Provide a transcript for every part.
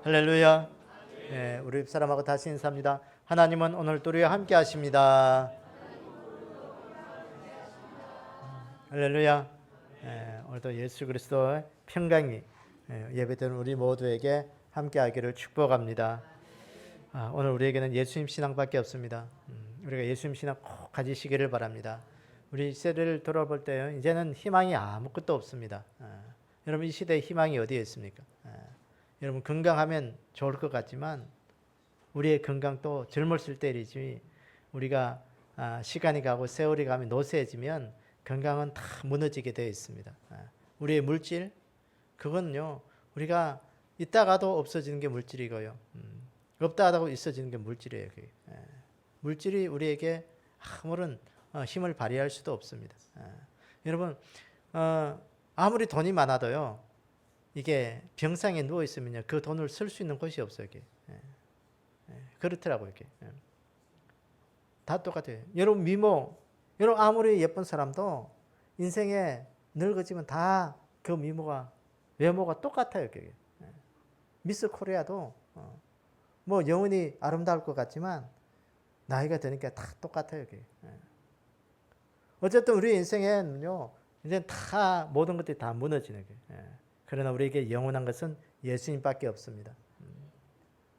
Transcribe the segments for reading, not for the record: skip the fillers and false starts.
할렐루야. 네, 우리 집사람하고 다시 인사합니다. 하나님은 오늘 또 우리와 함께 하십니다. 할렐루야. 오늘도 예수 그리스도의 평강이 예배드리는 우리 모두에게 함께 하기를 축복합니다. 오늘 우리에게는 예수님 신앙밖에 없습니다. 우리가 예수님 신앙 꼭 가지시기를 바랍니다. 우리 시대를 돌아볼 때요, 이제는 희망이 아무것도 없습니다. 여러분, 이 시대에 희망이 어디에 있습니까? 여러분, 건강하면 좋을 것 같지만 우리의 건강도 젊었을 때이지 우리가 시간이 가고 세월이 가면 노쇠해지면 건강은 다 무너지게 되어 있습니다. 우리의 물질, 그건요, 우리가 있다가도 없어지는 게 물질이고요, 없다가도 있어지는 게 물질이에요. 물질이 우리에게 아무런 힘을 발휘할 수도 없습니다. 여러분, 아무리 돈이 많아도요, 이게 병상에 누워 있으면요, 그 돈을 쓸 수 있는 곳이 없어요. 이게. 그렇더라고요. 이게. 다 똑같아요. 여러분, 여러분 아무리 예쁜 사람도 인생에 늙어지면 다 그 외모가 똑같아요. 이게. 미스 코리아도 뭐 영원히 아름다울 것 같지만 나이가 드니까 다 똑같아요. 이게. 어쨌든 우리 인생에는요, 이제 다 모든 것들이 다 무너지는 거예요. 그러나 우리에게 영원한 것은 예수님밖에 없습니다.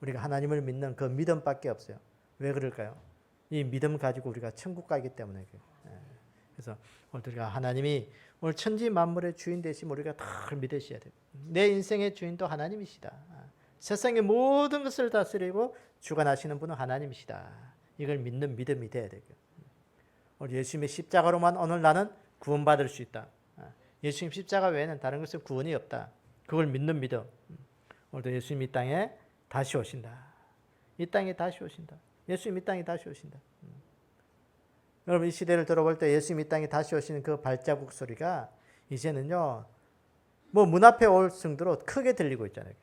우리가 하나님을 믿는 그 믿음밖에 없어요. 왜 그럴까요? 이 믿음 가지고 우리가 천국 가기 때문에. 그래서 오늘 우리가 하나님이 오늘 천지 만물의 주인 되시면 우리가 다 믿으셔야 돼요. 내 인생의 주인도 하나님이시다. 세상의 모든 것을 다스리고 주관하시는 분은 하나님이시다. 이걸 믿는 믿음이 돼야 되고요. 오늘 예수님의 십자가로만 오늘 나는 구원받을 수 있다. 예수님 십자가 외에는 다른 것은 구원이 없다. 그걸 믿는 믿음. 오늘도 예수님 이 땅에 다시 오신다. 이 땅에 다시 오신다. 예수님 이 땅에 다시 오신다. 여러분, 이 시대를 들어볼 때 예수님 이 땅에 다시 오시는 그 발자국 소리가 이제는요, 뭐 문 앞에 올 정도로 크게 들리고 있잖아요.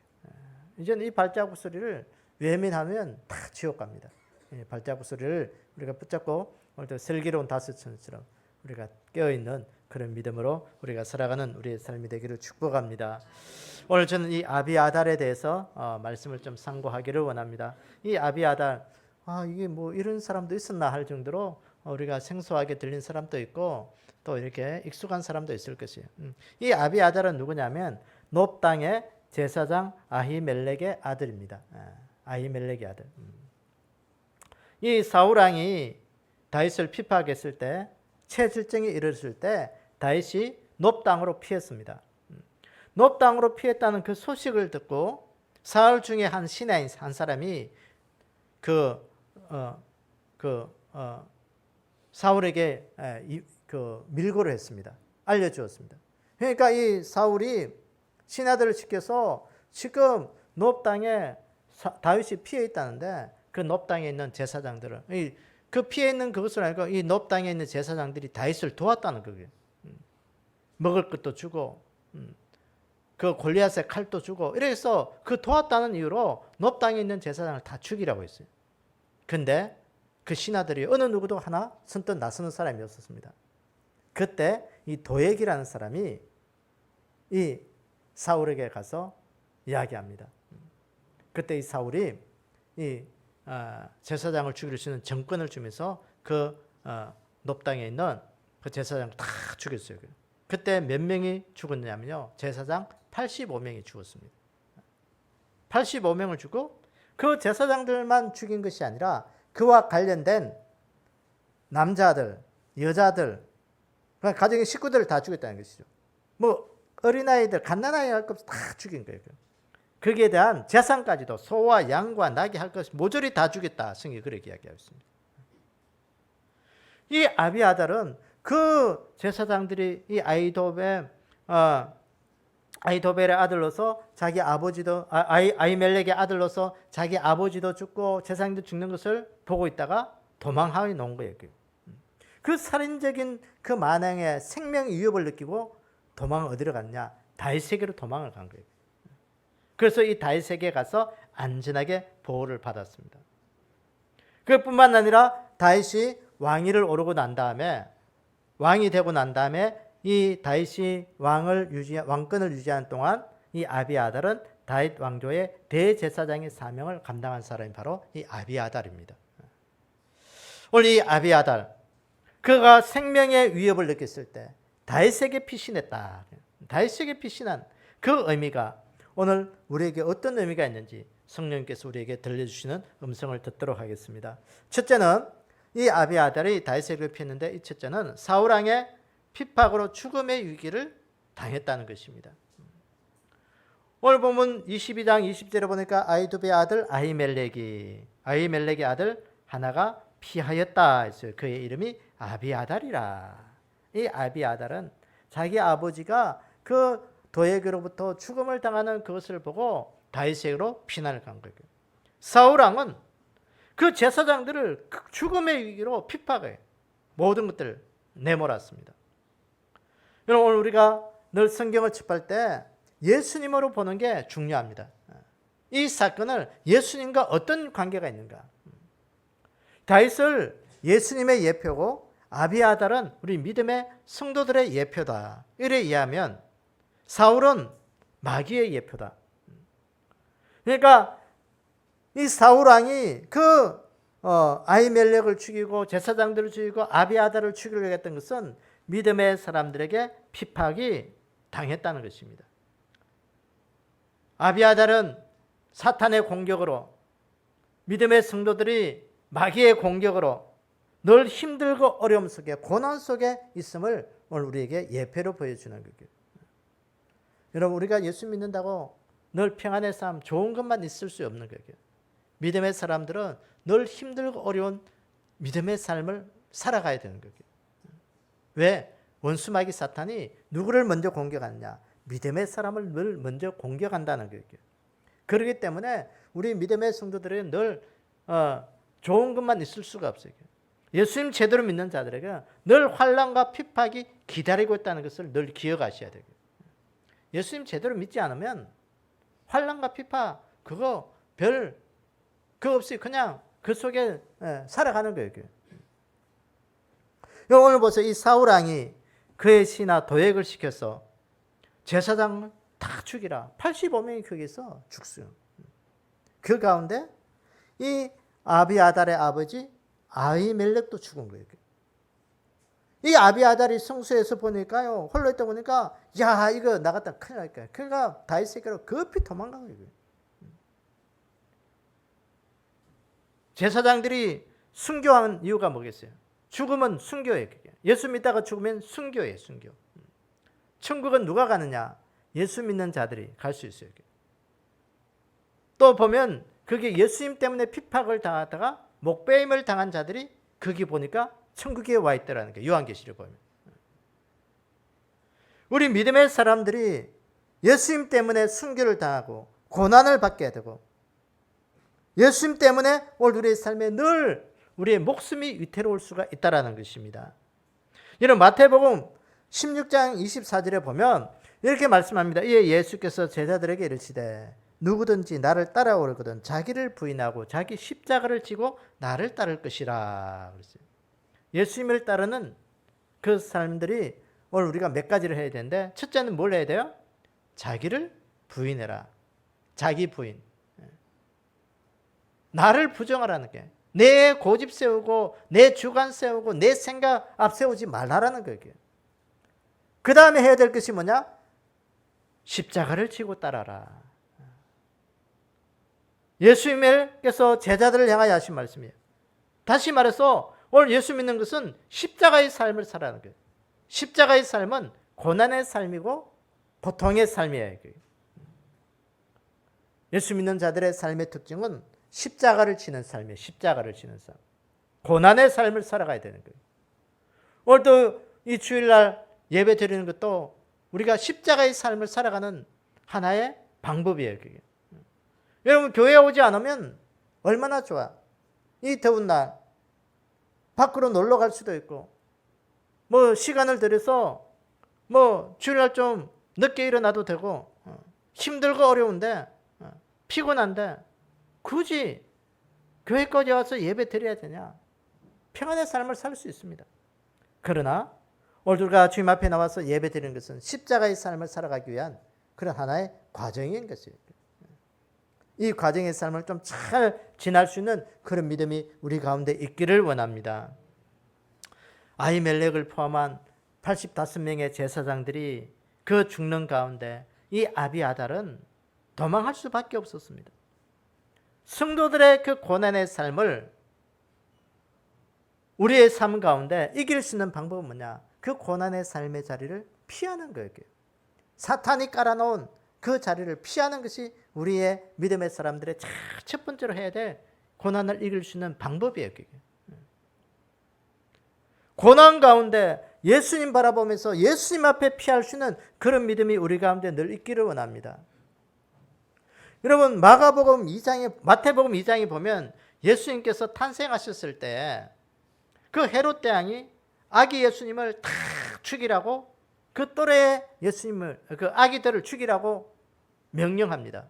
이제는 이 발자국 소리를 외면하면 다 지옥 갑니다. 발자국 소리를 우리가 붙잡고 오늘도 슬기로운 다섯천처럼 우리가 깨어있는 그런 믿음으로 우리가 살아가는 우리의 삶이 되기를 축복합니다. 오늘 저는 이 아비아달에 대해서 말씀을 좀 상고하기를 원합니다. 이 아비아달, 이게 뭐 이런 사람도 있었나 할 정도로 우리가 생소하게 들린 사람도 있고 또 이렇게 익숙한 사람도 있을 것이에요. 이 아비아달은 누구냐면 놉 땅의 제사장 아히멜렉의 아들입니다. 아히멜렉의 아들. 이 사울 왕이 다윗을 피파했을 때, 체질증이 이르렀을 때 다윗이 놉 땅으로 피했습니다. 놉 땅으로 피했다는 그 소식을 듣고 사울 중에 한 신하인 한 사람이 사울에게 밀고를 했습니다. 알려주었습니다. 그러니까 이 사울이 신하들을 시켜서 지금 놉 땅에 다윗이 피해 있다는데 그 놉 땅에 있는 제사장들을 그 피해 있는 그것을 알고 이 놉 땅에 있는 제사장들이 다윗을 도왔다는 거예요. 먹을 것도 주고 그 골리앗의 칼도 주고 이래서 그 도왔다는 이유로 놉 땅에 있는 제사장을 다 죽이라고 했어요. 근데 그 신하들이 어느 누구도 하나 선뜻 나서는 사람이 없었습니다. 그때 이 도액이라는 사람이 이 사울에게 가서 이야기합니다. 그때 이 사울이 이 제사장을 죽일 수 있는 정권을 주면서 그 놉 땅에 있는 그 제사장을 다 죽였어요. 그때 몇 명이 죽었냐면요, 제사장 85명이 죽었습니다. 85명을 죽고 그 제사장들만 죽인 것이 아니라 그와 관련된 남자들, 여자들, 가정의 식구들을 다 죽였다는 것이죠. 뭐 어린아이들, 갓난아이 할 것 없이 다 죽인 거예요. 거기에 대한 재산까지도 소와 양과 나귀 할 것을 모조리 다 죽였다. 성경이 그렇게 이야기하고 있습니다. 이 아비아달은 그 제사장들이 이 아히도벨의 아들로서 자기 아버지도 아히멜렉의 아들로서 자기 아버지도 죽고 제사장도 죽는 것을 보고 있다가 도망하여 놓은 거예요. 그 살인적인 그 만행의 생명 위협을 느끼고 도망을 어디로 갔냐? 다윗에게로 도망을 간 거예요. 그래서 이 다윗에게 가서 안전하게 보호를 받았습니다. 그뿐만 아니라 다윗이 왕위를 오르고 난 다음에 왕이 되고 난 다음에 이 다윗이 왕권을 유지하는 동안 이 아비아달은 다윗 왕조의 대제사장의 사명을 감당한 사람이 바로 이 아비아달입니다. 오늘 이 아비아달, 그가 생명의 위협을 느꼈을 때 다윗에게 피신했다. 다윗에게 피신한 그 의미가 오늘 우리에게 어떤 의미가 있는지 성령께서 우리에게 들려주시는 음성을 듣도록 하겠습니다. 첫째는 이 아비아달이 다윗에게 피했는데, 이 첫째는 사울왕의 핍박으로 죽음의 위기를 당했다는 것입니다. 오늘 보면 22장 20절에 보니까 아이두베의 아들 아히멜렉의 아들 하나가 피하였다 했어요. 그의 이름이 아비아달이라. 이 아비아달은 자기 아버지가 그 도액으로부터 죽음을 당하는 그것을 보고 다윗에게로 피난을 간 거예요. 사울왕은 그 제사장들을 죽음의 위기로 핍박해 모든 것들을 내몰았습니다. 여러분, 오늘 우리가 늘 성경을 접할 때 예수님으로 보는 게 중요합니다. 이 사건을 예수님과 어떤 관계가 있는가. 다윗을 예수님의 예표고 아비아달은 우리 믿음의 성도들의 예표다. 이래 이해하면 사울은 마귀의 예표다. 그러니까 이 사울왕이 그 아히멜렉을 죽이고 제사장들을 죽이고 아비아달을 죽이려고 했던 것은 믿음의 사람들에게 핍박이 당했다는 것입니다. 아비아달은 사탄의 공격으로, 믿음의 성도들이 마귀의 공격으로 늘 힘들고 어려움 속에, 고난 속에 있음을 오늘 우리에게 예표로 보여주는 거예요. 여러분, 우리가 예수 믿는다고 늘 평안의 삶, 좋은 것만 있을 수 없는 거예요. 믿음의 사람들은 늘 힘들고 어려운 믿음의 삶을 살아가야 되는 거예요. 왜? 원수 마귀 사탄이 누구를 먼저 공격하느냐? 믿음의 사람을 늘 먼저 공격한다는 거예요. 그렇기 때문에 우리 믿음의 성도들은 늘 좋은 것만 있을 수가 없어요. 예수님 제대로 믿는 자들에게 늘 환난과 핍박이 기다리고 있다는 것을 늘 기억하셔야 돼요. 예수님 제대로 믿지 않으면 환난과 핍박 그거 없이 그냥 그 속에 살아가는 거예요. 오늘 보세요. 이 사울왕이 그의 신하 도액을 시켜서 제사장을 다 죽이라. 85명이 거기서 죽어요. 그 가운데 이 아비아달의 아버지 아히멜렉도 죽은 거예요. 이 아비아달이 성소에서 보니까요, 홀로 있다 보니까 야 이거 나갔다 큰일 날 거야. 그러니까 다윗에게로 급히 도망간 거예요. 제사장들이 순교한 이유가 뭐겠어요? 죽으면 순교예요. 예수 믿다가 죽으면 순교예요. 순교. 천국은 누가 가느냐? 예수 믿는 자들이 갈 수 있어요. 또 보면 그게 예수님 때문에 핍박을 당하다가 목배임을 당한 자들이 거기 보니까 천국에 와 있더라는 거예요. 요한계시를 보면. 우리 믿음의 사람들이 예수님 때문에 순교를 당하고 고난을 받게 되고 예수님 때문에 오늘 우리의 삶에 늘 우리의 목숨이 위태로울 수가 있다는 것입니다. 이런 마태복음 16장 24절에 보면 이렇게 말씀합니다. 이에 예수께서 제자들에게 이르시되 누구든지 나를 따라오려거든 자기를 부인하고 자기 십자가를 지고 나를 따를 것이라. 예수님을 따르는 그 사람들이 오늘 우리가 몇 가지를 해야 되는데, 첫째는 뭘 해야 돼요? 자기를 부인해라. 자기 부인. 나를 부정하라는 게, 내 고집 세우고 내 주관 세우고 내 생각 앞세우지 말라라는 거예요. 그 다음에 해야 될 것이 뭐냐? 십자가를 지고 따라라. 예수님께서 제자들을 향하여 하신 말씀이에요. 다시 말해서 오늘 예수 믿는 것은 십자가의 삶을 살아가는 거예요. 십자가의 삶은 고난의 삶이고 고통의 삶이에요. 예수 믿는 자들의 삶의 특징은 십자가를 지는 삶이에요. 십자가를 지는 삶. 고난의 삶을 살아가야 되는 거예요. 오늘도 이 주일날 예배 드리는 것도 우리가 십자가의 삶을 살아가는 하나의 방법이에요. 그게. 여러분, 교회에 오지 않으면 얼마나 좋아. 이 더운 날 밖으로 놀러 갈 수도 있고, 뭐 시간을 들여서 뭐 주일날 좀 늦게 일어나도 되고, 힘들고 어려운데 피곤한데 굳이 교회까지 와서 예배 드려야 되냐? 평안의 삶을 살 수 있습니다. 그러나 오늘 우리가 주님 앞에 나와서 예배 드리는 것은 십자가의 삶을 살아가기 위한 그런 하나의 과정인 것이에요. 이 과정의 삶을 좀 잘 지날 수 있는 그런 믿음이 우리 가운데 있기를 원합니다. 아히멜렉을 포함한 85명의 제사장들이 그 죽는 가운데 이 아비아달은 도망할 수밖에 없었습니다. 성도들의 그 고난의 삶을 우리의 삶 가운데 이길 수 있는 방법은 뭐냐? 그 고난의 삶의 자리를 피하는 거예요. 사탄이 깔아놓은 그 자리를 피하는 것이 우리의 믿음의 사람들의 첫 번째로 해야 될 고난을 이길 수 있는 방법이에요. 그게. 고난 가운데 예수님 바라보면서 예수님 앞에 피할 수 있는 그런 믿음이 우리 가운데 늘 있기를 원합니다. 여러분 마태복음 2장에 보면 예수님께서 탄생하셨을 때 그 헤롯 대왕이 아기 예수님을 다 죽이라고 그 또래의 예수님을 그 아기들을 죽이라고 명령합니다.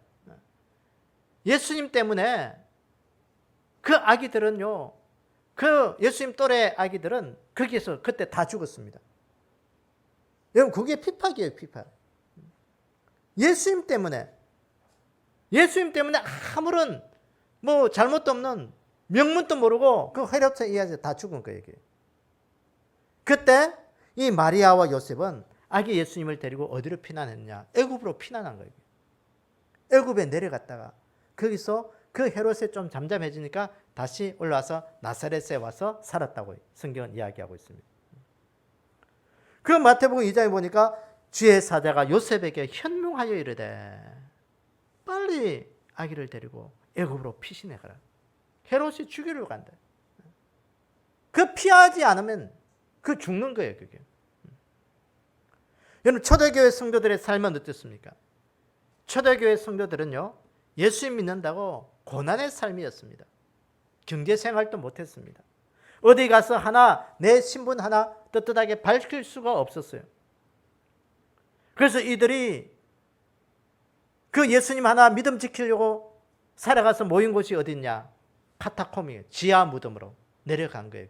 예수님 때문에 그 아기들은요, 그 예수님 또래 아기들은 거기에서 그때 다 죽었습니다. 여러분 그게 핍박이에요, 핍박. 예수님 때문에 아무런 뭐 잘못도 없는 명문도 모르고 그 헤롯에 의해서 다 죽은 거예요. 그때 이 마리아와 요셉은 아기 예수님을 데리고 어디로 피난했냐? 애굽으로 피난한 거예요. 애굽에 내려갔다가 거기서 그 헤롯에 좀 잠잠해지니까 다시 올라와서 나사렛에 와서 살았다고 성경은 이야기하고 있습니다. 그 마태복음 2장에 보니까 주의 사자가 요셉에게 현명하여 이르되 빨리 아기를 데리고 애굽으로 피신해 가라. 헤롯이 죽이려고 간다. 그 피하지 않으면 그 죽는 거예요, 그게. 여러분 초대교회 성도들의 삶은 어땠습니까? 초대교회 성도들은요, 예수 믿는다고 고난의 삶이었습니다. 경제생활도 못했습니다. 어디 가서 내 신분 하나 떳떳하게 밝힐 수가 없었어요. 그래서 이들이 그 예수님 하나 믿음 지키려고 살아가서 모인 곳이 어딨냐? 카타콤이에요. 지하 무덤으로 내려간 거예요.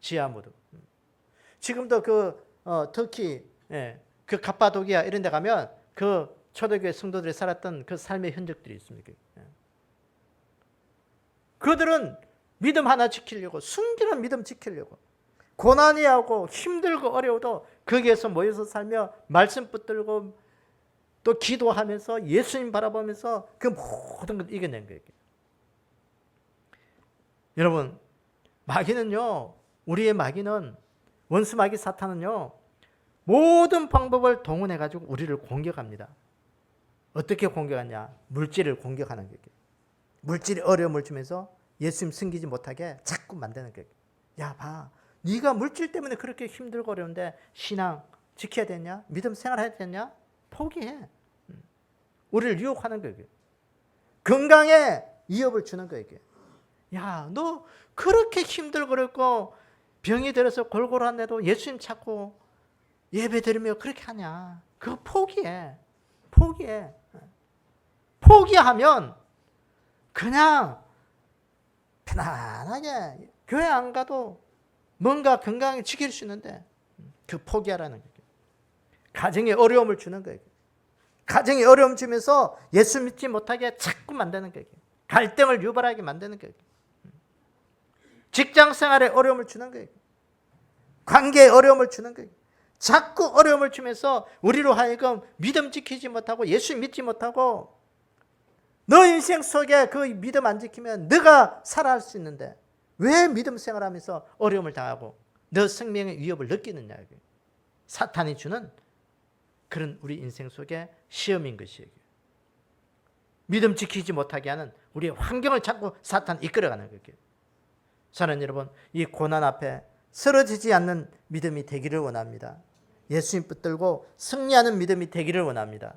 지하 무덤. 지금도 터키, 그 갑바도기아 이런 데 가면 그 초대교회 성도들이 살았던 그 삶의 흔적들이 있습니다. 그들은 믿음 하나 지키려고, 순결한 믿음 지키려고, 고난이 하고 힘들고 어려워도 거기에서 모여서 살며 말씀 붙들고 또 기도하면서 예수님 바라보면서 그 모든 걸 이겨낸 거예요. 여러분, 마귀는요, 우리의 마귀는, 원수 마귀 사탄은요, 모든 방법을 동원해가지고 우리를 공격합니다. 어떻게 공격하냐? 물질을 공격하는 거예요. 물질이 어려움을 주면서 예수님 섬기지 못하게 자꾸 만드는 거예요. 야, 봐. 네가 물질 때문에 그렇게 힘들고 어려운데 신앙 지켜야 되냐? 믿음 생활해야 되냐? 포기해. 우리를 유혹하는 거예요. 건강에 위협을 주는 거예요. 야, 너 그렇게 힘들고 그랬고 병이 들어서 골골한데도 예수님 찾고 예배 드리며 그렇게 하냐? 그거 포기해. 포기하면 그냥 편안하게 교회 안 가도 뭔가 건강히 지킬 수 있는데 그 포기하라는 거예요. 가정에 어려움을 주는 거예요. 가정에 어려움 주면서 예수 믿지 못하게 자꾸 만드는 거예요. 갈등을 유발하게 만드는 거예요. 직장 생활에 어려움을 주는 거예요. 관계에 어려움을 주는 거예요. 자꾸 어려움을 주면서 우리로 하여금 믿음 지키지 못하고 예수 믿지 못하고 너 인생 속에 그 믿음 안 지키면 너가 살아갈 수 있는데 왜 믿음 생활하면서 어려움을 당하고 너 생명의 위협을 느끼느냐. 사탄이 주는 그런 우리 인생 속에 시험인 것이에요. 믿음 지키지 못하게 하는 우리의 환경을 자꾸 사탄 이끌어가는 거예요. 저는 여러분 이 고난 앞에 쓰러지지 않는 믿음이 되기를 원합니다. 예수님 붙들고 승리하는 믿음이 되기를 원합니다.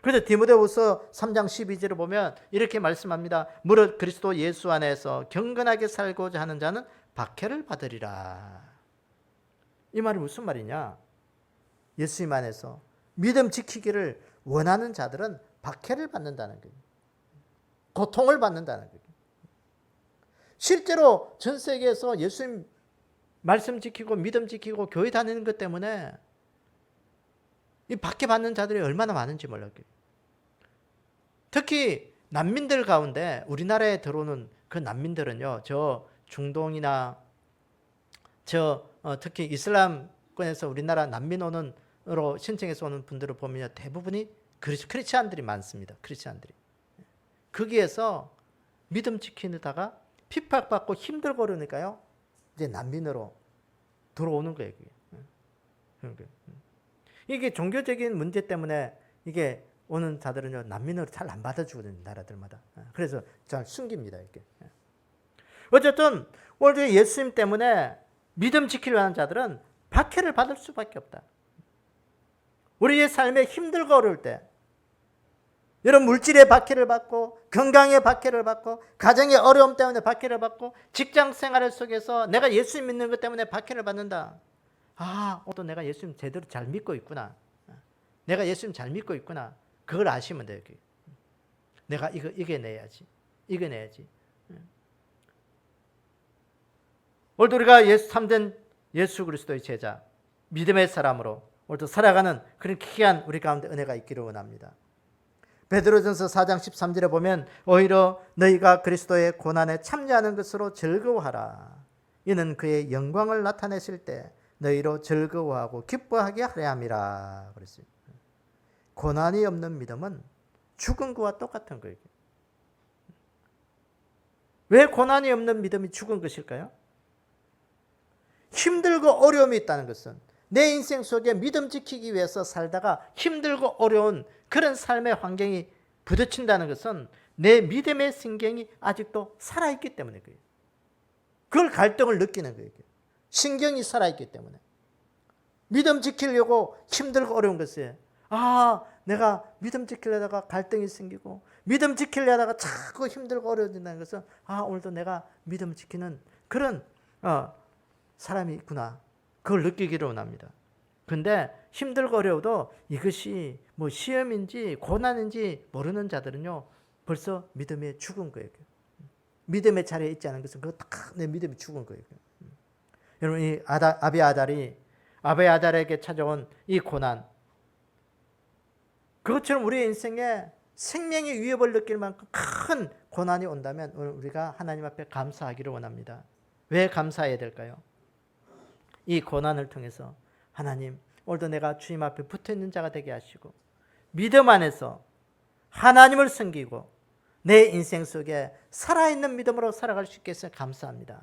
그래서 디모데후서 3장 12절을 보면 이렇게 말씀합니다. 무릇 그리스도 예수 안에서 경건하게 살고자 하는 자는 박해를 받으리라. 이 말이 무슨 말이냐? 예수님 안에서 믿음 지키기를 원하는 자들은 박해를 받는다는 거예요. 고통을 받는다는 거예요. 실제로 전 세계에서 예수님 말씀 지키고 믿음 지키고 교회 다니는 것 때문에 이 박해받는 자들이 얼마나 많은지 몰라요. 특히 난민들 가운데 우리나라에 들어오는 그 난민들은요, 저 중동이나 특히 이슬람권에서 우리나라 난민 오는으로 신청해서 오는 분들을 보면 대부분이 크리스찬들이 많습니다. 크리스찬들이. 거기에서 믿음 지키다가 핍박받고 힘들고 그러니까요, 이제 난민으로 들어오는 거예요. 이게 종교적인 문제 때문에 이게 오는 자들은요, 난민으로 잘 안 받아주거든요, 나라들마다. 그래서 잘 숨깁니다, 이렇게. 어쨌든 오늘 예수님 때문에 믿음 지키려 하는 자들은 박해를 받을 수밖에 없다. 우리의 삶에 힘들고 어려울 때, 이런 물질의 박해를 받고, 건강의 박해를 받고, 가정의 어려움 때문에 박해를 받고, 직장 생활 속에서 내가 예수님 믿는 것 때문에 박해를 받는다. 또 내가 예수님 제대로 잘 믿고 있구나. 내가 예수님 잘 믿고 있구나. 그걸 아시면 돼요. 내가 이거 이겨내야지. 오늘도 우리가 참된 예수 그리스도의 제자, 믿음의 사람으로 오늘도 살아가는 그런 귀한 우리 가운데 은혜가 있기를 원합니다. 베드로전서 4장 13절에 보면 오히려 너희가 그리스도의 고난에 참여하는 것으로 즐거워하라. 이는 그의 영광을 나타내실 때 너희로 즐거워하고 기뻐하게 하려 함이라 그랬어요. 고난이 없는 믿음은 죽은 것과 똑같은 거예요. 왜 고난이 없는 믿음이 죽은 것일까요? 힘들고 어려움이 있다는 것은 내 인생 속에 믿음 지키기 위해서 살다가 힘들고 어려운 그런 삶의 환경이 부딪힌다는 것은 내 믿음의 신경이 아직도 살아있기 때문에 그래요. 그걸 갈등을 느끼는 거예요. 신경이 살아있기 때문에. 믿음 지키려고 힘들고 어려운 것에 내가 믿음 지키려다가 갈등이 생기고 믿음 지키려다가 자꾸 힘들고 어려워진다는 것은 오늘도 내가 믿음 지키는 그런 사람이 있구나. 그걸 느끼기를 원합니다. 근데 힘들고 어려워도 이것이 뭐 시험인지 고난인지 모르는 자들은요, 벌써 믿음에 죽은 거예요. 믿음의 자리에 있지 않은 것은 그거 다 내 믿음이 죽은 거예요. 여러분, 이 아비아달에게 찾아온 이 고난, 그것처럼 우리의 인생에 생명의 위협을 느낄 만큼 큰 고난이 온다면 우리가 하나님 앞에 감사하기를 원합니다. 왜 감사해야 될까요? 이 고난을 통해서 하나님, 오늘도 내가 주님 앞에 붙어있는 자가 되게 하시고 믿음 안에서 하나님을 섬기고 내 인생 속에 살아있는 믿음으로 살아갈 수 있게 해서 감사합니다.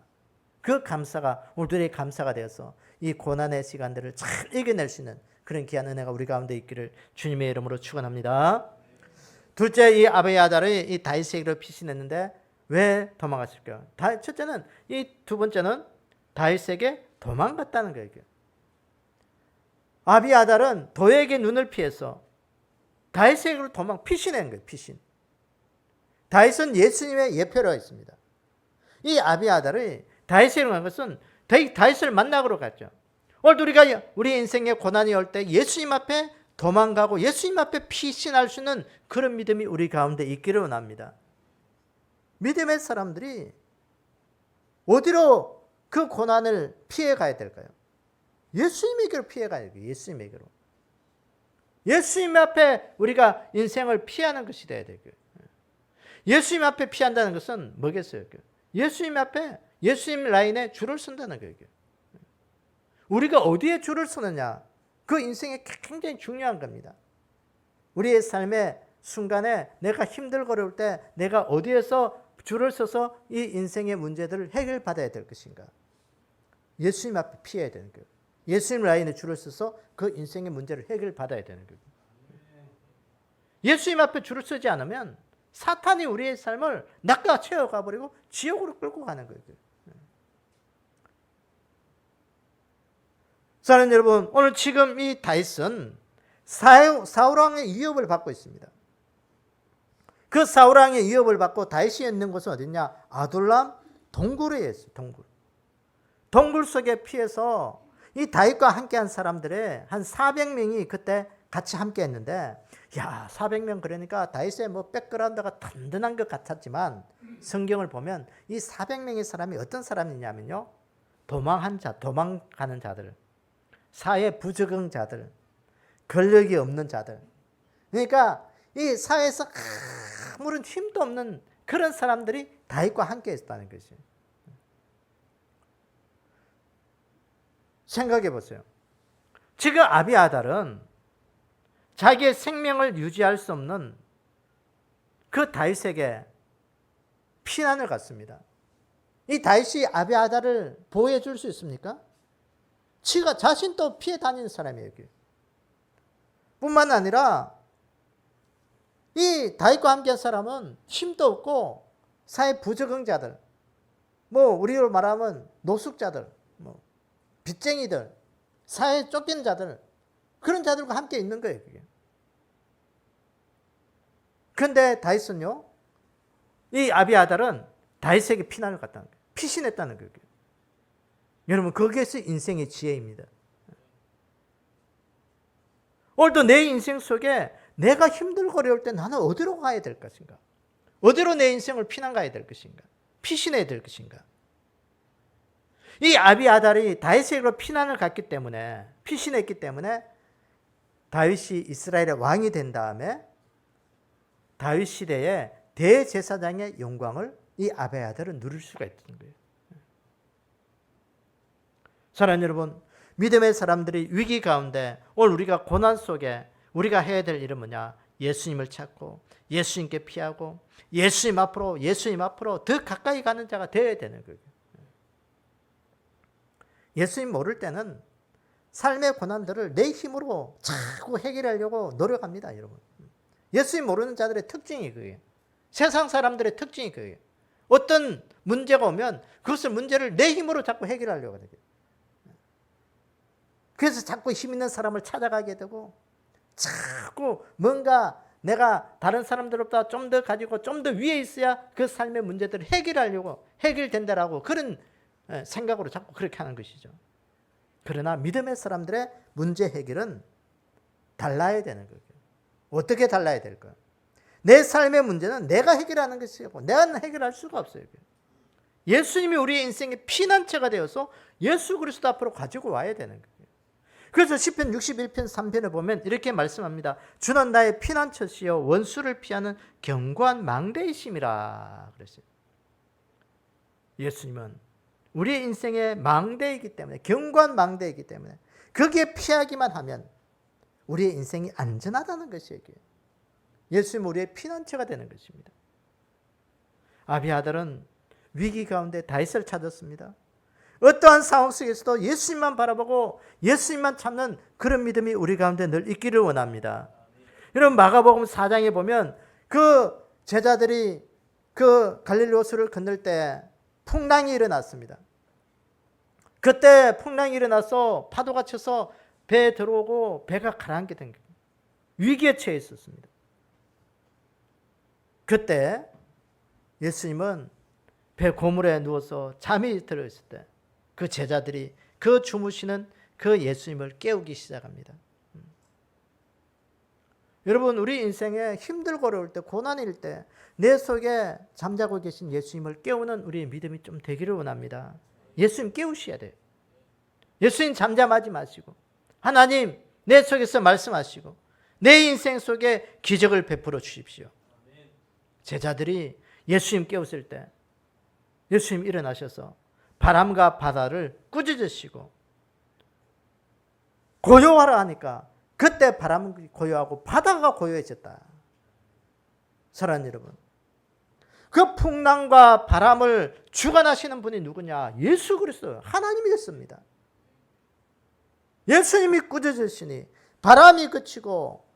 그 감사가 오늘의 감사가 되어서 이 고난의 시간들을 잘 이겨낼 수 있는 그런 귀한 은혜가 우리 가운데 있기를 주님의 이름으로 축원합니다. 둘째, 이 아비아달이 이 다윗에게로 피신했는데 왜 도망갔을까요? 첫째는, 이 두 번째는 다윗에게 도망갔다는 거예요. 아비아달은 도에게 눈을 피해서 다윗에게로 피신한 거예요. 피신. 다윗은 예수님의 예표로 있습니다. 이 아비아달이 다윗에게로 간 것은 다윗을 만나러 갔죠. 오늘 우리가 우리 인생에 고난이 올 때 예수님 앞에 도망가고 예수님 앞에 피신할 수 있는 그런 믿음이 우리 가운데 있기를 원합니다. 믿음의 사람들이 어디로 그 고난을 피해 가야 될까요? 예수님에게로 피해 가야 돼요. 예수님에게로. 예수님 앞에 우리가 인생을 피하는 것이 돼야 되고요. 예수님 앞에 피한다는 것은 뭐겠어요? 예수님 앞에, 예수님 라인에 줄을 선다는 거예요. 우리가 어디에 줄을 서느냐, 그 인생에 굉장히 중요한 겁니다. 우리의 삶의 순간에 내가 힘들고 어려울 때 내가 어디에서 줄을 서서 이 인생의 문제들을 해결받아야 될 것인가. 예수님 앞에 피해야 되는 거예요. 예수님 라인에 줄을 서서 그 인생의 문제를 해결받아야 되는 거예요. 예수님 앞에 줄을 서지 않으면 사탄이 우리의 삶을 낚아채워 가버리고 지옥으로 끌고 가는 거예요. 사랑하는 여러분, 오늘 지금 이 다윗은 사울왕의 위협을 받고 있습니다. 그 사울왕의 위협을 받고 다윗이 있는 곳은 어디냐? 아둘람 동굴에 있어요. 동굴 속에 피해서 이 다윗과 함께한 사람들의 한 400명이 그때 같이 함께했는데, 400명 그러니까 다윗의 백그라운드가 든든한 것 같았지만 성경을 보면 이 400명의 사람이 어떤 사람이냐면요, 도망가는 자들, 사회 부적응자들, 권력이 없는 자들. 그러니까 이 사회에서 아무런 힘도 없는 그런 사람들이 다윗과 함께 있었다는 것이에요. 생각해 보세요. 지금 아비아달은 자기의 생명을 유지할 수 없는 그 다윗에게 피난을 갔습니다. 이 다윗이 아비아달을 보호해 줄 수 있습니까? 자신도 피해 다니는 사람이에요. 뿐만 아니라 이 다윗과 함께한 사람은 힘도 없고 사회 부적응자들, 우리로 말하면 노숙자들, 빚쟁이들, 사회에 쫓기는 자들, 그런 자들과 함께 있는 거예요. 그게. 그런데 다윗은요, 이 아비아달은 다윗에게 피난을 갔다는 거예요. 피신했다는 거예요. 여러분, 거기에서 인생의 지혜입니다. 오늘도 내 인생 속에 내가 힘들고 어려울 때 나는 어디로 가야 될 것인가? 어디로 내 인생을 피난 가야 될 것인가? 피신해야 될 것인가? 이 아비아달이 다윗에게로 피난을 갔기 때문에, 피신했기 때문에 다윗이 이스라엘의 왕이 된 다음에 다윗 시대에 대제사장의 영광을 이 아비아달은 누릴 수가 있던 거예요. 사랑하는 여러분, 믿음의 사람들이 위기 가운데 오늘 우리가 고난 속에 우리가 해야 될 일은 뭐냐? 예수님을 찾고 예수님께 피하고 예수님 앞으로 더 가까이 가는 자가 되어야 되는 거예요. 예수님 모를 때는 삶의 고난들을 내 힘으로 자꾸 해결하려고 노력합니다, 여러분. 예수님 모르는 자들의 특징이 그게요. 세상 사람들의 특징이 그게요. 어떤 문제가 오면 문제를 내 힘으로 자꾸 해결하려고 해요. 그래서 자꾸 힘 있는 사람을 찾아가게 되고 자꾸 뭔가 내가 다른 사람들보다 좀 더 가지고 좀 더 위에 있어야 그 삶의 문제들을 해결하려고 해결된다라고 그런 생각으로 자꾸 그렇게 하는 것이죠. 그러나 믿음의 사람들의 문제 해결은 달라야 되는 거예요. 어떻게 달라야 될까요? 내 삶의 문제는 내가 해결하는 것이고 내가 해결할 수가 없어요. 예수님이 우리의 인생의 피난처가 되어서 예수 그리스도 앞으로 가지고 와야 되는 거예요. 그래서 시편 61편 3편을 보면 이렇게 말씀합니다. 주는 나의 피난처시여 원수를 피하는 견고한 망대이심이라 그랬어요. 예수님은 우리의 인생의 망대이기 때문에, 견고한 망대이기 때문에 거기에 피하기만 하면 우리의 인생이 안전하다는 것이에요. 예수님은 우리의 피난처가 되는 것입니다. 아비아달은 위기 가운데 다윗을 찾았습니다. 어떠한 상황 속에서도 예수님만 바라보고 예수님만 찾는 그런 믿음이 우리 가운데 늘 있기를 원합니다. 여러분, 마가복음 4장에 보면 그 제자들이 그 갈릴리 호수를 건널 때 풍랑이 일어났습니다. 그때 풍랑이 일어나서 파도가 쳐서 배에 들어오고 배가 가라앉게 된 거예요. 위기에 처해 있었습니다. 그때 예수님은 배 고물에 누워서 잠이 들어있을 때 그 제자들이 그 주무시는 그 예수님을 깨우기 시작합니다. 여러분, 우리 인생에 힘들고 어려울 때, 고난일 때 내 속에 잠자고 계신 예수님을 깨우는 우리의 믿음이 좀 되기를 원합니다. 예수님 깨우셔야 돼요. 예수님 잠잠하지 마시고 하나님 내 속에서 말씀하시고 내 인생 속에 기적을 베풀어 주십시오. 제자들이 예수님 깨웠을 때 예수님 일어나셔서 바람과 바다를 꾸짖으시고 고요하라 하니까 그때 바람은 고요하고 바다가 고요해졌다. 사랑하는 여러분, 그 풍랑과 바람을 주관하시는 분이 누구냐? 예수 그리스도 하나님이었습니다. 예수님이 꾸짖으시니 바람이 그치고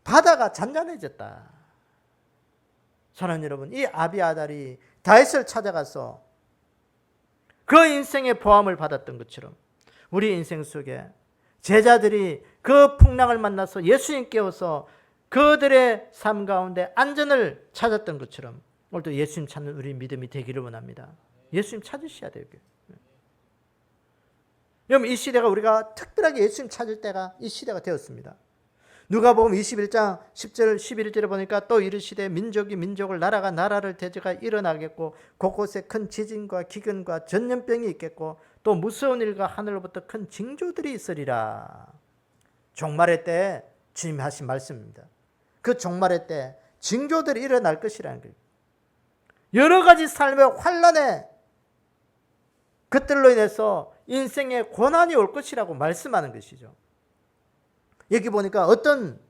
바다가 잔잔해졌다. 사랑하는 여러분, 이 아비아달이 다윗을 찾아가서 그 인생의 보함을 받았던 것처럼 우리 인생 속에 제자들이 그 풍랑을 만나서 예수님 깨워서 그들의 삶 가운데 안전을 찾았던 것처럼 오늘도 예수님 찾는 우리 믿음이 되기를 원합니다. 예수님 찾으셔야 돼요. 여러분, 이 시대가 우리가 특별하게 예수님 찾을 때가 이 시대가 되었습니다. 누가복음 21장 10절 11절에 보니까 또 이르시되 민족이 민족을 나라가 나라를 대적하 일어나겠고 곳곳에 큰 지진과 기근과 전염병이 있겠고 또 무서운 일과 하늘로부터 큰 징조들이 있으리라. 종말의 때에 주님이 하신 말씀입니다. 그 종말의 때 징조들이 일어날 것이라는 거예요. 여러 가지 삶의 환란에 그들로 인해서 인생의 고난이 올 것이라고 말씀하는 것이죠. 여기 보니까 어떤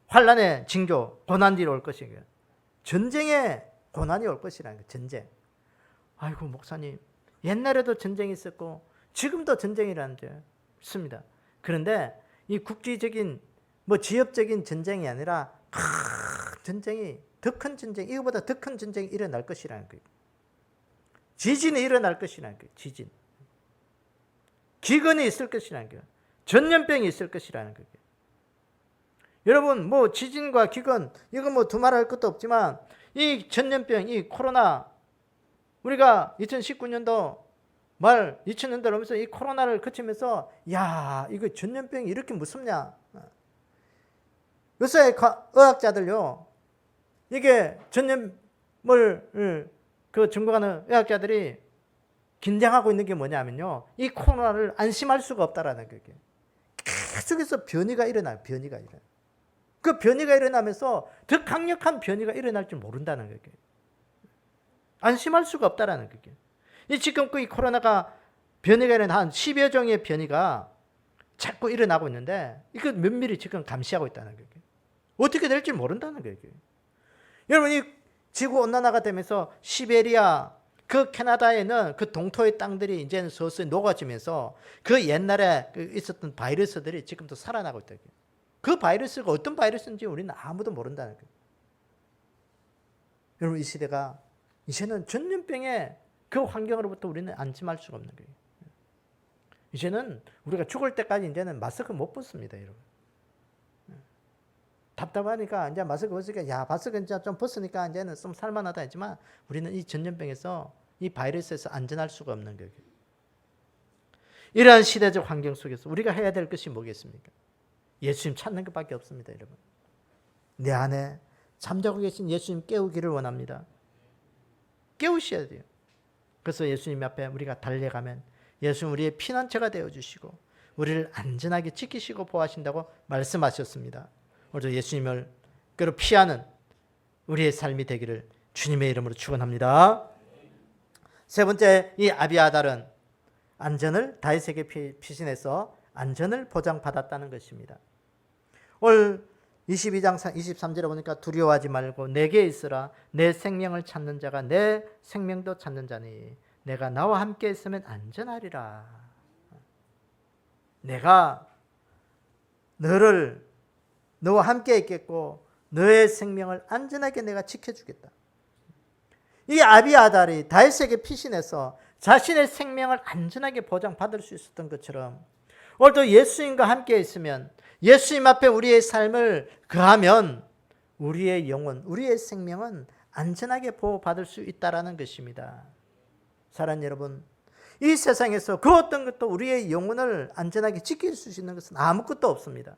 환란의 징조, 고난들이 올 것인가? 전쟁의 고난이 올 것이라는 거예요. 전쟁. 아이고 목사님, 옛날에도 전쟁이 있었고 지금도 전쟁이라는데 있습니다. 그런데 이 국지적인 지역적인 전쟁이 아니라 큰 전쟁이, 더 큰 전쟁, 이거보다 더 큰 전쟁이 일어날 것이라는 거예요. 지진이 일어날 것이라는 거예요. 지진. 기근이 있을 것이라는 거예요. 전염병이 있을 것이라는 거예요. 여러분 지진과 기근 이거 두말할 것도 없지만 이 전염병, 이 코로나, 우리가 2019년도 말 2000년대 오면서 이 코로나를 거치면서 야 이거 전염병이 이렇게 무섭냐. 요새 의학자들요, 이게 전염을 전공하는 의학자들이 긴장하고 있는 게 뭐냐면요, 이 코로나를 안심할 수가 없다라는 거예요. 계속해서 변이가 일어나요. 변이가 일어나요. 그 변이가 일어나면서 더 강력한 변이가 일어날 줄 모른다는 거예요. 안심할 수가 없다라는 거예요. 이 지금 이 코로나가 변이가 일어나 한 10여 종의 변이가 자꾸 일어나고 있는데 이거 면밀히 지금 감시하고 있다는 거예요. 어떻게 될지 모른다는 거예요. 여러분 이 지구 온난화가 되면서 시베리아, 그 캐나다에는 그 동토의 땅들이 이제는 서서히 녹아지면서 그 옛날에 있었던 바이러스들이 지금도 살아나고 있다. 그 바이러스가 어떤 바이러스인지 우리는 아무도 모른다는 거예요. 여러분 이 시대가 이제는 전염병의 그 환경으로부터 우리는 안심할 수가 없는 거예요. 이제는 우리가 죽을 때까지 이제는 마스크 못 벗습니다, 여러분. 답답하니까 이제 마스크 벗으니까 야 마스크 이제 좀 벗으니까 이제는 좀 살만하다 했지만 우리는 이 전염병에서 이 바이러스에서 안전할 수가 없는 거예요. 이러한 시대적 환경 속에서 우리가 해야 될 것이 뭐겠습니까? 예수님 찾는 것밖에 없습니다, 여러분. 내 안에 잠자고 계신 예수님 깨우기를 원합니다. 깨우셔야 돼요. 그래서 예수님 앞에 우리가 달려가면 예수님 우리의 피난처가 되어주시고 우리를 안전하게 지키시고 보호하신다고 말씀하셨습니다. 오늘 예수님을 그로 피하는 우리의 삶이 되기를 주님의 이름으로 축원합니다. 세 번째, 이 아비아달은 안전을 다윗에게 피신해서 안전을 보장받았다는 것입니다. 오늘 22장 23절에 보니까 두려워하지 말고 내게 있으라. 내 생명을 찾는 자가 내 생명도 찾는 자니 내가 나와 함께 있으면 안전하리라. 내가 너와 함께 있겠고 너의 생명을 안전하게 내가 지켜주겠다. 이 아비아달이 다윗에게 피신해서 자신의 생명을 안전하게 보장받을 수 있었던 것처럼 오늘도 예수님과 함께 있으면 예수님 앞에 우리의 삶을 거하면 우리의 영혼, 우리의 생명은 안전하게 보호받을 수 있다는 것입니다. 사랑하는 여러분, 이 세상에서 그 어떤 것도 우리의 영혼을 안전하게 지킬 수 있는 것은 아무것도 없습니다.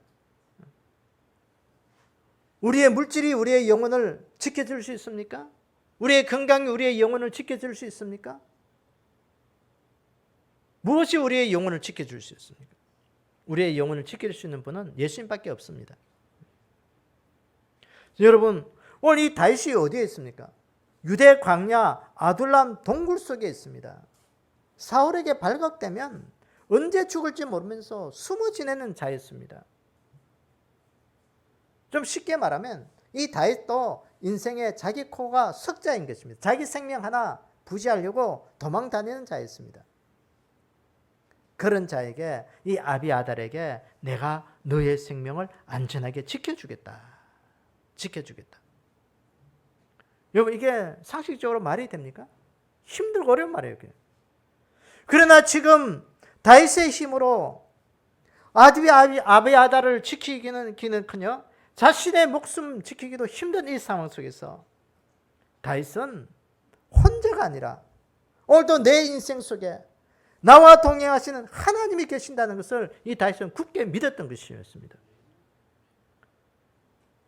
우리의 물질이 우리의 영혼을 지켜줄 수 있습니까? 우리의 건강이 우리의 영혼을 지켜줄 수 있습니까? 무엇이 우리의 영혼을 지켜줄 수 있습니까? 우리의 영혼을 지킬 수 있는 분은 예수님밖에 없습니다. 여러분, 오늘 이 다윗이 어디에 있습니까? 유대 광야 아둘람 동굴 속에 있습니다. 사울에게 발각되면 언제 죽을지 모르면서 숨어 지내는 자였습니다. 좀 쉽게 말하면 이 다윗도 인생의 자기 코가 석자인 것입니다. 자기 생명 하나 부지하려고 도망 다니는 자였습니다. 그런 자에게 이 아비아달에게 내가 너의 생명을 안전하게 지켜주겠다. 지켜주겠다. 여러분 이게 상식적으로 말이 됩니까? 힘들고 어려운 말이에요. 그러나 지금 다윗의 힘으로 아비아달을 지키기는커녕 자신의 목숨 지키기도 힘든 이 상황 속에서 다윗은 혼자가 아니라 오늘도 내 인생 속에 나와 동행하시는 하나님이 계신다는 것을 이 다윗은 굳게 믿었던 것이었습니다.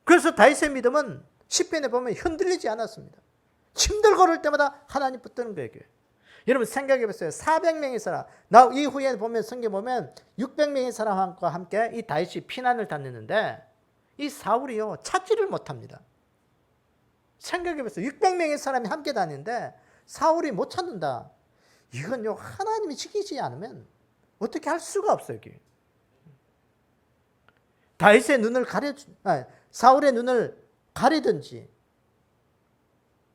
그래서 다윗의 믿음은 시편에 보면 흔들리지 않았습니다. 힘들고 그럴 때마다 하나님 붙드는 거예요. 여러분 생각해 보세요. 400명의 사람, 나 이후에 보면 성경 보면 600명의 사람과 함께 이 다윗이 피난을 다녔는데 이 사울이요 찾지를 못합니다. 생각해보세요. 600명의 사람이 함께 다니는데 사울이 못 찾는다. 이건요 하나님이 지키지 않으면 어떻게 할 수가 없어요. 여기. 다윗의 눈을 사울의 눈을 가리든지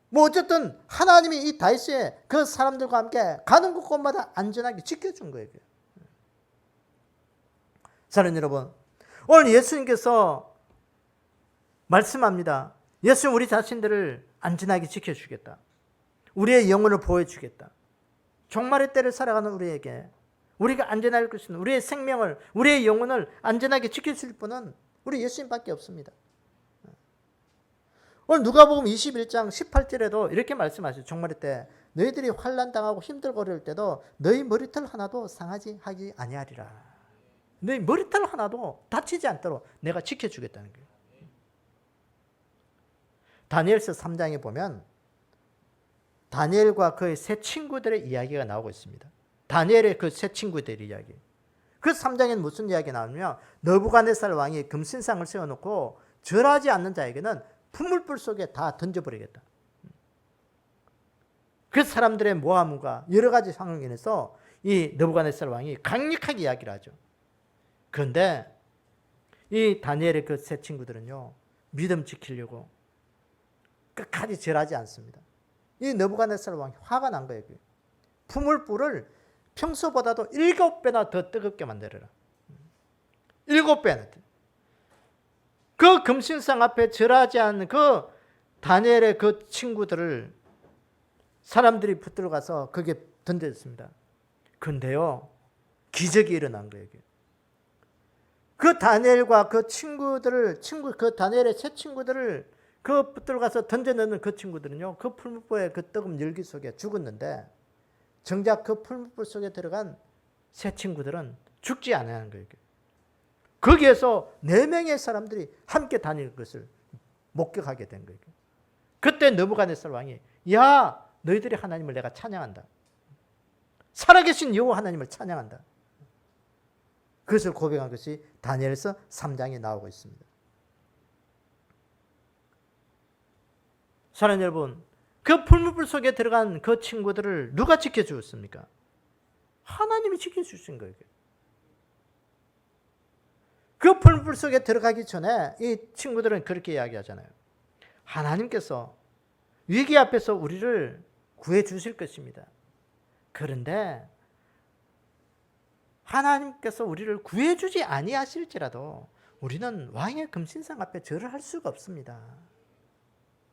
뭐 어쨌든 하나님이 이 다윗의 그 사람들과 함께 가는 곳마다 안전하게 지켜준 거예요. 사랑하는 여러분, 오늘 예수님께서 말씀합니다. 예수님 우리 자신들을 안전하게 지켜주겠다. 우리의 영혼을 보호해주겠다. 종말의 때를 살아가는 우리에게 우리가 안전할 것은 우리의 생명을 우리의 영혼을 안전하게 지켜줄 분은 우리 예수님밖에 없습니다. 오늘 누가복음 21장 18절에도 이렇게 말씀하시죠. 종말의 때 너희들이 환난 당하고 힘들고 어려울 때도 너희 머리털 하나도 상하지 하지 아니하리라. 너희 머리털 하나도 다치지 않도록 내가 지켜주겠다는 거예요. 다니엘서 3장에 보면 다니엘과 그의 세 친구들의 이야기가 나오고 있습니다. 다니엘의 그 세 친구들의 이야기. 그 3장에는 무슨 이야기가 나오냐면 느부갓네살 왕이 금신상을 세워놓고 절하지 않는 자에게는 풀물불 속에 다 던져버리겠다. 그 사람들의 모함과 여러 가지 상황에 인해서 이 느부갓네살 왕이 강력하게 이야기를 하죠. 그런데 이 다니엘의 그 세 친구들은요 믿음 지키려고 끝까지 절하지 않습니다. 이 느부갓네살 왕이 화가 난 거예요. 풀물불을 평소보다도 7배나 더 뜨겁게 만들어라. 7배나. 그 금신상 앞에 절하지 않는 그 다니엘의 그 친구들을 사람들이 붙들어 가서 거기에 던졌습니다. 그런데요, 기적이 일어난 거예요. 그 다니엘과 그 그 다니엘의 세 친구들을 그 붙들어 가서 던져 넣는 그 친구들은요, 그 풀무불의 그 뜨거운 열기 속에 죽었는데, 정작 그 풀무불 속에 들어간 세 친구들은 죽지 않아야 하는 거예요. 거기에서 4명의 사람들이 함께 다니는 것을 목격하게 된 거예요. 그때 느부갓네살 왕이 야 너희들이 하나님을 내가 찬양한다. 살아계신 여호와 하나님을 찬양한다. 그것을 고백한 것이 다니엘서 3장에 나오고 있습니다. 사랑하는 여러분, 그 풀무불 속에 들어간 그 친구들을 누가 지켜주었습니까? 하나님이 지켜주신 거예요. 그 풀무불 속에 들어가기 전에 이 친구들은 그렇게 이야기하잖아요. 하나님께서 위기 앞에서 우리를 구해 주실 것입니다. 그런데 하나님께서 우리를 구해 주지 아니하실지라도 우리는 왕의 금신상 앞에 절을 할 수가 없습니다.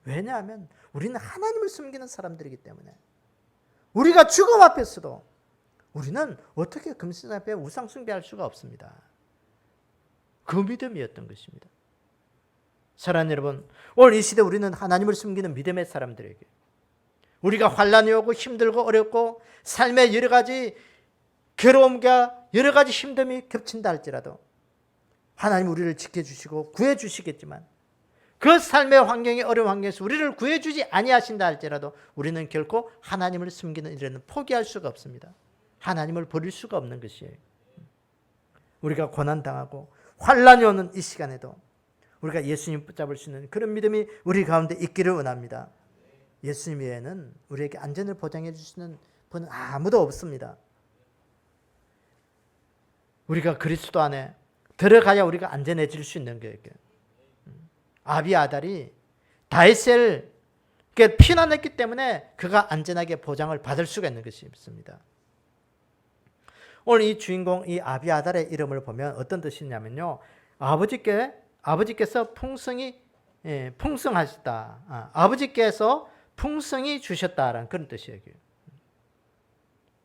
왜냐하면 우리는 하나님을 숨기는 사람들이기 때문에 우리가 죽음 앞에서도 우리는 어떻게 금신상 앞에 우상 숭배할 수가 없습니다. 그 믿음이었던 것입니다. 사랑하는 여러분, 오늘 이 시대 우리는 하나님을 숨기는 믿음의 사람들에게 우리가 환난이 오고 힘들고 어렵고 삶의 여러 가지 괴로움과 여러 가지 힘듦이 겹친다 할지라도 하나님 우리를 지켜주시고 구해주시겠지만 그 삶의 환경이 어려운 환경에서 우리를 구해주지 아니하신다 할지라도 우리는 결코 하나님을 숨기는 일에는 포기할 수가 없습니다. 하나님을 버릴 수가 없는 것이에요. 우리가 고난당하고 환난이 오는 이 시간에도 우리가 예수님 붙잡을 수 있는 그런 믿음이 우리 가운데 있기를 원합니다. 예수님 외에는 우리에게 안전을 보장해 주시는 분은 아무도 없습니다. 우리가 그리스도 안에 들어가야 우리가 안전해질 수 있는 거예요. 아비아달이 다윗을 피난했기 때문에 그가 안전하게 보장을 받을 수가 있는 것이 있습니다. 오늘 이 주인공 이 아비아달의 이름을 보면 어떤 뜻이냐면요, 아버지께서 풍성하시다. 아버지께서 풍성히 주셨다라는 그런 뜻이에요.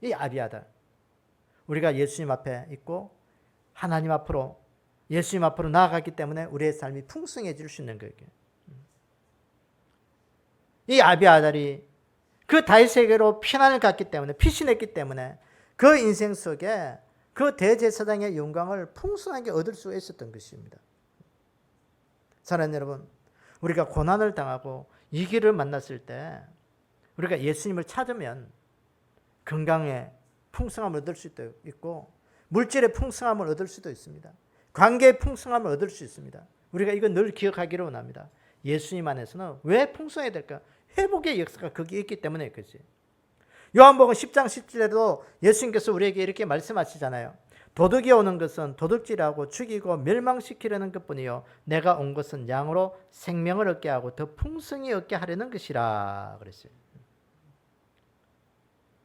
이 아비아달. 우리가 예수님 앞에 있고 하나님 앞으로 예수님 앞으로 나아가기 때문에 우리의 삶이 풍성해질 수 있는 거예요. 이 아비아달이 그 다윗에게로 피난을 갔기 때문에 피신했기 때문에 그 인생 속에 그 대제사장의 영광을 풍성하게 얻을 수 있었던 것입니다. 사랑하는 여러분, 우리가 고난을 당하고 위기를 만났을 때 우리가 예수님을 찾으면 건강에 풍성함을 얻을 수도 있고 물질의 풍성함을 얻을 수도 있습니다. 관계의 풍성함을 얻을 수 있습니다. 우리가 이거 늘 기억하기를 원합니다. 예수님 안에서는 왜 풍성해야 될까? 회복의 역사가 거기에 있기 때문에 그렇지. 요한복음 10장 17절에도 예수님께서 우리에게 이렇게 말씀하시잖아요. 도둑이 오는 것은 도둑질하고 죽이고 멸망시키려는 것뿐이요 내가 온 것은 양으로 생명을 얻게 하고 더 풍성히 얻게 하려는 것이라 그랬어요.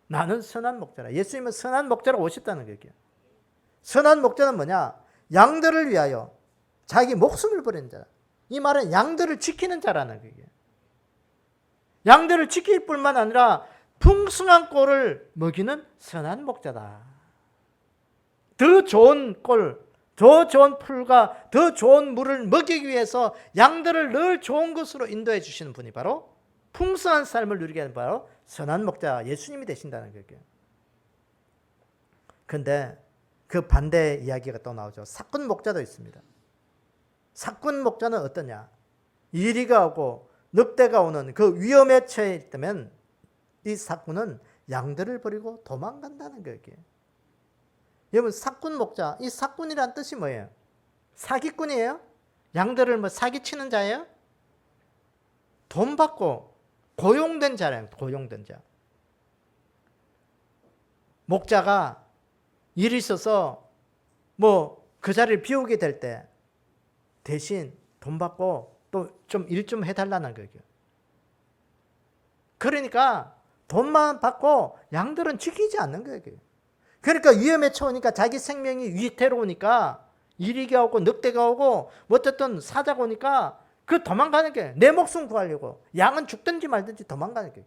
나는 선한 목자라. 예수님은 선한 목자로 오셨다는 거예요. 선한 목자는 뭐냐? 양들을 위하여 자기 목숨을 버리는 자라. 이 말은 양들을 지키는 자라는 거예요. 양들을 지킬 뿐만 아니라 풍성한 꼴을 먹이는 선한 목자다. 더 좋은 꼴, 더 좋은 풀과 더 좋은 물을 먹이기 위해서 양들을 늘 좋은 것으로 인도해 주시는 분이 바로 풍성한 삶을 누리게 하는 바로 선한 목자 예수님이 되신다는 거예요. 그런데 그 반대 이야기가 또 나오죠. 사꾼 목자도 있습니다. 사꾼 목자는 어떠냐? 이리가 오고 늑대가 오는 그 위험에 처해 있다면 이 사꾼은 양들을 버리고 도망간다는 거예요. 여러분 사꾼 목자, 이 사꾼이란 뜻이 뭐예요? 사기꾼이에요? 양들을 뭐 사기치는 자예요? 돈 받고 고용된 자예요. 고용된 자. 목자가 일이 있어서 뭐 그 자리를 비우게 될 때 대신 돈 받고 또 좀 일 좀 해달라는 거예요. 그러니까 돈만 받고 양들은 지키지 않는 거예요. 그러니까 위험에 처우니까 자기 생명이 위태로우니까 이리가 오고 늑대가 오고 어쨌든 사자가 오니까 그 도망가는 게 내 목숨 구하려고 양은 죽든지 말든지 도망가는 게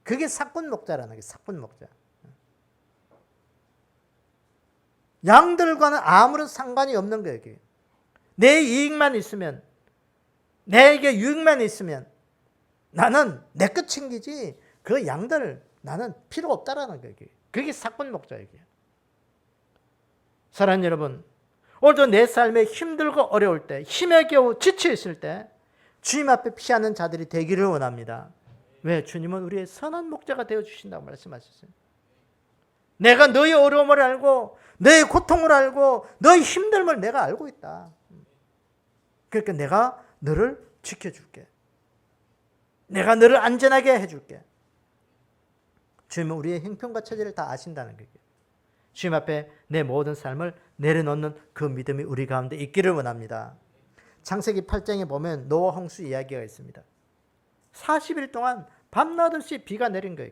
그게 사꾼 목자라는 게 사꾼 목자. 양들과는 아무런 상관이 없는 거예요. 내 이익만 있으면 내게 유익만 있으면 나는 내 것 챙기지 그 양들 나는 필요 없다라는 거예요. 그게 사꾼 목자예요. 사랑하는 여러분, 오늘도 내 삶에 힘들고 어려울 때, 힘에 겨우 지쳐 있을 때 주님 앞에 피하는 자들이 되기를 원합니다. 왜? 주님은 우리의 선한 목자가 되어주신다고 말씀하셨어요. 내가 너의 어려움을 알고 너의 고통을 알고 너의 힘듦을 내가 알고 있다. 그러니까 내가 너를 지켜줄게. 내가 너를 안전하게 해줄게. 주님은 우리의 형편과 처지를 다 아신다는 거예요. 주님 앞에 내 모든 삶을 내려놓는 그 믿음이 우리 가운데 있기를 원합니다. 창세기 8장에 보면 노아 홍수 이야기가 있습니다. 40일 동안 밤낮 없이 비가 내린 거예요.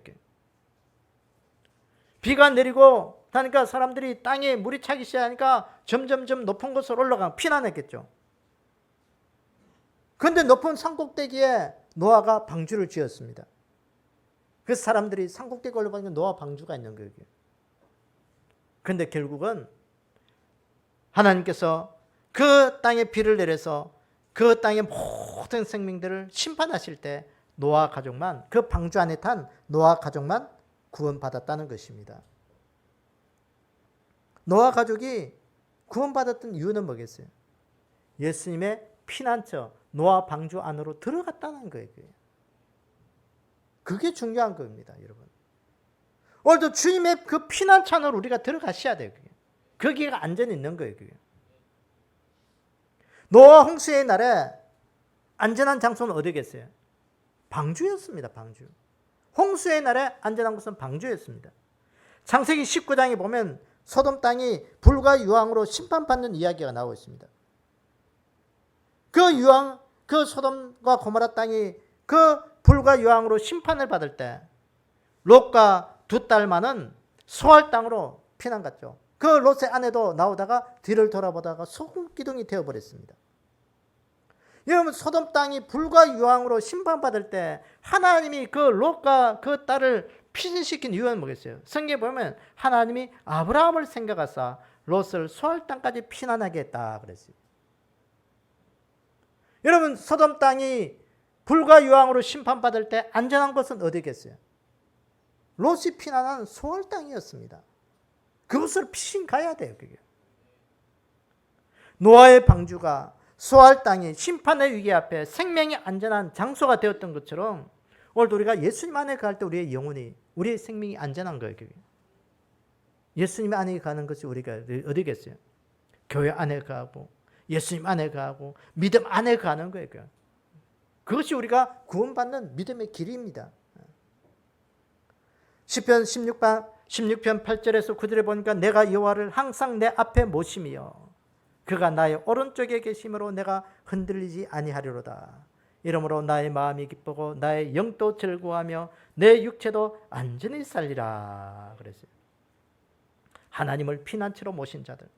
비가 내리고 하니까 사람들이 땅에 물이 차기 시작하니까 점점점 높은 곳으로 올라가 피난했겠죠. 그런데 높은 산꼭대기에 노아가 방주를 지었습니다. 그래서 사람들이 산꼭대기 올라가니까 노아 방주가 있는 거예요. 그런데 결국은 하나님께서 그 땅에 비를 내려서 그 땅의 모든 생명들을 심판하실 때 노아 가족만, 그 방주 안에 탄 노아 가족만 구원받았다는 것입니다. 노아 가족이 구원받았던 이유는 뭐겠어요? 예수님의 피난처 노아 방주 안으로 들어갔다는 거예요. 그게 중요한 겁니다, 여러분. 오늘도 주님의 그 피난처 안으로 우리가 들어가셔야 돼요. 거기가 안전이 있는 거예요. 노아 홍수의 날에 안전한 장소는 어디겠어요? 방주였습니다. 방주. 홍수의 날에 안전한 곳은 방주였습니다. 창세기 19장에 보면 소돔 땅이 불과 유황으로 심판받는 이야기가 나오고 있습니다. 그 유황, 그 소돔과 고모라 땅이 그 불과 유황으로 심판을 받을 때 롯과 두 딸만은 소알 땅으로 피난 갔죠. 그 롯의 아내도 나오다가 뒤를 돌아보다가 소금 기둥이 되어버렸습니다. 여러분 소돔 땅이 불과 유황으로 심판받을 때 하나님이 그 롯과 그 딸을 피신시킨 이유는 뭐겠어요? 성경에 보면 하나님이 아브라함을 생각하사 롯을 소알 땅까지 피난하게 했다 그랬어요. 여러분 소돔 땅이 불과 유황으로 심판받을 때 안전한 곳은 어디겠어요? 롯이 피난한 소알 땅이었습니다. 그곳을 피신 가야 돼요. 그게. 노아의 방주가 소알 땅이 심판의 위기 앞에 생명이 안전한 장소가 되었던 것처럼 오늘도 우리가 예수님 안에 갈 때 우리의 영혼이 우리의 생명이 안전한 거예요. 그게. 예수님 안에 가는 것이 우리가 어디겠어요? 교회 안에 가고 예수님 안에 거하고 믿음 안에 거하는 거예요. 그것이 우리가 구원받는 믿음의 길입니다. 시편 16편 8절에서 9절에 보니까 내가 여호와를 항상 내 앞에 모심이여 그가 나의 오른쪽에 계심으로 내가 흔들리지 아니하리로다. 이러므로 나의 마음이 기쁘고 나의 영도 즐거워하며 내 육체도 안전히 살리라 그랬어요. 하나님을 피난처로 모신 자들,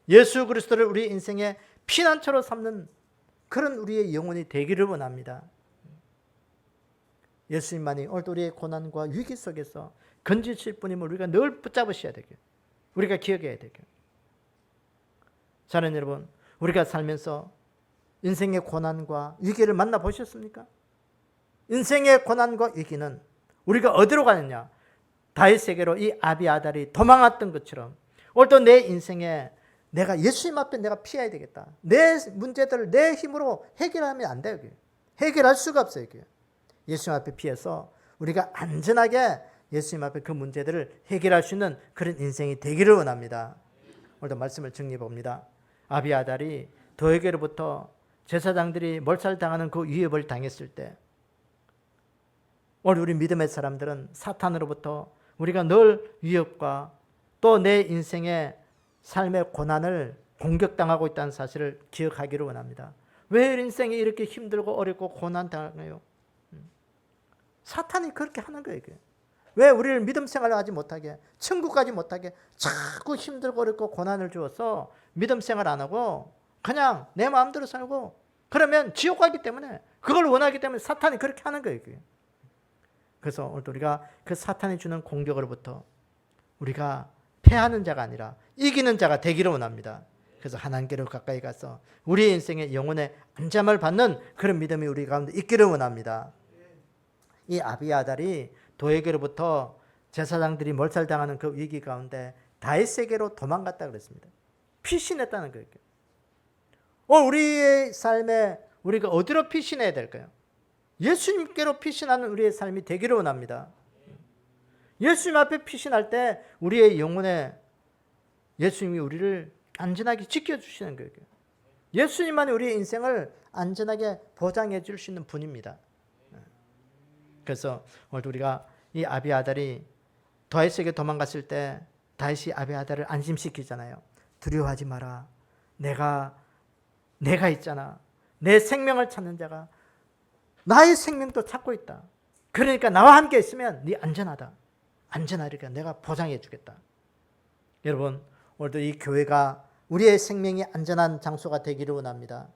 예수 그리스도를 우리 인생의 피난처로 삼는 그런 우리의 영혼이 되기를 원합니다. 예수님만이 오늘도 우리의 고난과 위기 속에서 건지실 분임을 우리가 늘 붙잡으셔야 되게, 우리가 기억해야 되게. 자는 여러분, 우리가 살면서 인생의 고난과 위기를 만나보셨습니까? 인생의 고난과 위기는 우리가 어디로 가느냐? 다윗에게로 이 아비아달이 도망왔던 것처럼 오늘도 내 인생에 내가 예수님 앞에 내가 피해야 되겠다. 내 문제들을 내 힘으로 해결하면 안 돼요. 해결할 수가 없어요. 예수님 앞에 피해서 우리가 안전하게 예수님 앞에 그 문제들을 해결할 수 있는 그런 인생이 되기를 원합니다. 오늘도 말씀을 정리해 봅니다. 아비아달이 도에게로부터 제사장들이 몰살당하는 그 위협을 당했을 때 오늘 우리 믿음의 사람들은 사탄으로부터 우리가 늘 위협과 또 내 인생의 삶의 고난을 공격당하고 있다는 사실을 기억하기를 원합니다. 왜 인생이 이렇게 힘들고 어렵고 고난당해요? 사탄이 그렇게 하는 거예요. 왜 우리를 믿음 생활을 하지 못하게, 천국 가지 못하게 자꾸 힘들고 어렵고 고난을 주어서 믿음 생활 안 하고 그냥 내 마음대로 살고 그러면 지옥 가기 때문에, 그걸 원하기 때문에 사탄이 그렇게 하는 거예요. 그래서 오늘 우리가 그 사탄이 주는 공격으로부터 우리가 패하는 자가 아니라 이기는 자가 되기를 원합니다. 그래서 하나님께로 가까이 가서 우리 인생의 영혼의 안잠을 받는 그런 믿음이 우리 가운데 있기를 원합니다. 이 아비아달이 도에게로부터 제사장들이 몰살당하는 그 위기 가운데 다윗에게로 도망갔다 그랬습니다. 피신했다는 거예요. 우리의 삶에 우리가 어디로 피신해야 될까요? 예수님께로 피신하는 우리의 삶이 되기를 원합니다. 예수님 앞에 피신할 때 우리의 영혼에 예수님이 우리를 안전하게 지켜주시는 거예요. 예수님만이 우리의 인생을 안전하게 보장해 줄 수 있는 분입니다. 그래서 오늘 우리가 이 아비아달이 다윗에게 도망갔을 때 다윗이 아비아달을 안심시키잖아요. 두려워하지 마라. 내가 있잖아. 내 생명을 찾는 자가 나의 생명도 찾고 있다. 그러니까 나와 함께 있으면 네 안전하다. 안전하리까 내가 보장해 주겠다. 여러분, 오늘도 이 교회가 우리의 생명이 안전한 장소가 되기를 원합니다.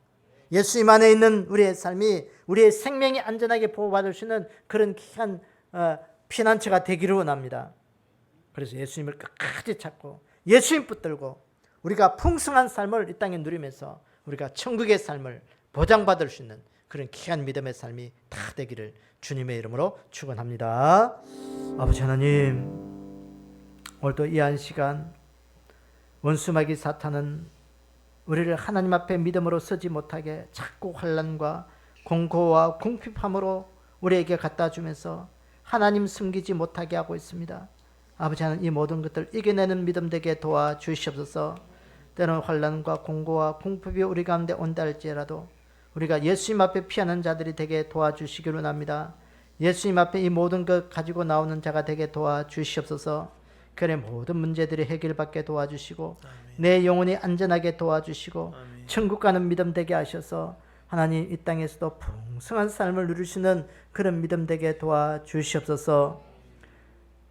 예수님 안에 있는 우리의 삶이 우리의 생명이 안전하게 보호받을 수 있는 그런 귀한 피난처가 되기를 원합니다. 그래서 예수님을 끝까지 찾고 예수님 붙들고 우리가 풍성한 삶을 이 땅에 누리면서 우리가 천국의 삶을 보장받을 수 있는 그런 귀한 믿음의 삶이 다 되기를 주님의 이름으로 축원합니다. 아버지 하나님, 오늘도 이 한 시간 원수마귀 사탄은 우리를 하나님 앞에 믿음으로 서지 못하게 자꾸 환난과 공고와 궁핍함으로 우리에게 갖다 주면서 하나님 숨기지 못하게 하고 있습니다. 아버지 하나님, 이 모든 것들 이겨내는 믿음 되게 도와주시옵소서. 때로는 환난과 공고와 궁핍이 우리 가운데 온다 할지라도 우리가 예수님 앞에 피하는 자들이 되게 도와주시기를 합니다. 예수님 앞에 이 모든 것 가지고 나오는 자가 되게 도와주시옵소서. 그래 모든 문제들이 해결받게 도와주시고 내 영혼이 안전하게 도와주시고 천국 가는 믿음 되게 하셔서 하나님 이 땅에서도 풍성한 삶을 누리시는 그런 믿음 되게 도와주시옵소서.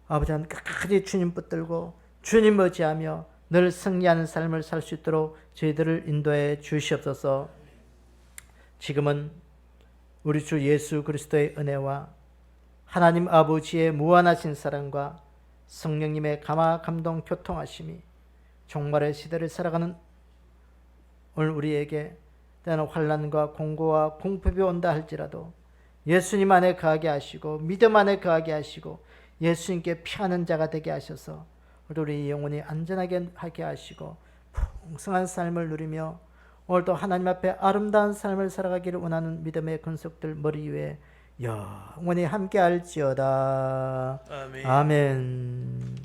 아버지 하나님, 끝까지 주님 붙들고 주님 의지하며 늘 승리하는 삶을 살 수 있도록 저희들을 인도해 주시옵소서. 지금은 우리 주 예수 그리스도의 은혜와 하나님 아버지의 무한하신 사랑과 성령님의 감화 감동 교통하심이 종말의 시대를 살아가는 오늘 우리에게 때는 환난과 공고와 공핍이 온다 할지라도 예수님 안에 거하게 하시고 믿음 안에 거하게 하시고 예수님께 피하는 자가 되게 하셔서 우리 영혼이 안전하게 하게 하시고 풍성한 삶을 누리며 오늘도 하나님 앞에 아름다운 삶을 살아가기를 원하는 믿음의 권속들 머리 위에 영원히 함께 할지어다. 아멘. 아멘.